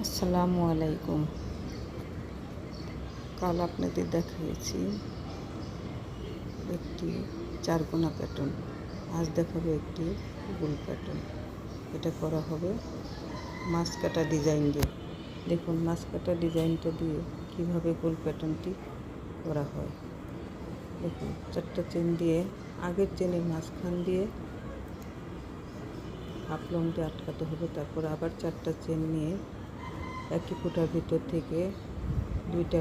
আসসালামু আলাইকুম। কাল আপনাদের দেখিয়েছি একটি চারকোনা প্যাটার্ন, আজ দেখাবো একটি গোল প্যাটার্ন। এটা করা হবে মাছ কাটা ডিজাইন দিয়ে। দেখুন মাছ কাটা ডিজাইনটা দিয়ে কিভাবে গোল প্যাটার্নটি করা হয়। দেখুন চারটা চেন দিয়ে আগের চেনের মাঝখান দিয়ে হাফ লং দিয়ে আটকাতে হবে। তারপর আবার চারটা চেন নিয়ে একই ফুটার ভিতর থেকে দুইটা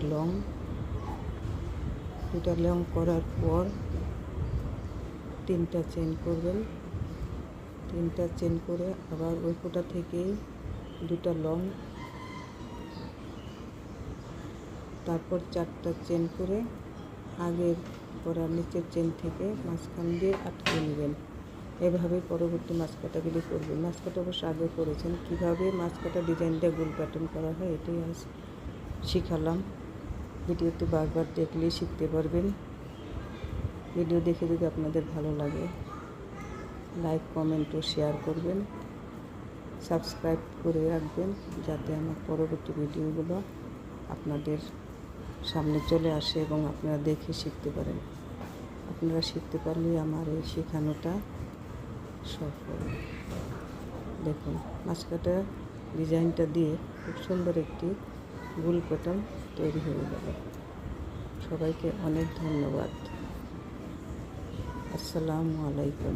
লং করার পর তিনটা চেন করবেন। তিনটা চেন করে আবার ওই ফুটা থেকেই দুটা লং, তারপর চারটা চেন করে আগের করা নিচের চেন থেকে মাঝখান দিয়ে আটকে নেবেন। এভাবে পরবর্তী মাছ কাটাগুলি করবেন। মাছ কাটা অবশ্য আগে করেছেন, কীভাবে মাছ কাটা ডিজাইনটা গোল প্যাটার্ন করা হয় এটাই আজ শিখালাম। ভিডিওটি বারবার দেখলেই শিখতে পারবেন। ভিডিও দেখে যদি আপনাদের ভালো লাগে লাইক, কমেন্ট ও শেয়ার করবেন। সাবস্ক্রাইব করে রাখবেন যাতে আমার পরবর্তী ভিডিওগুলো আপনাদের সামনে চলে আসে এবং আপনারা দেখে শিখতে পারেন। আপনারা শিখতে পারলেই আমার এই শেখানোটা সফল। দেখুন মাছ কাটা ডিজাইনটা দিয়ে খুব সুন্দর একটি গোল প্যাটার্ন তৈরি হয়ে গেল। সবাইকে অনেক ধন্যবাদ। আসসালামু আলাইকুম।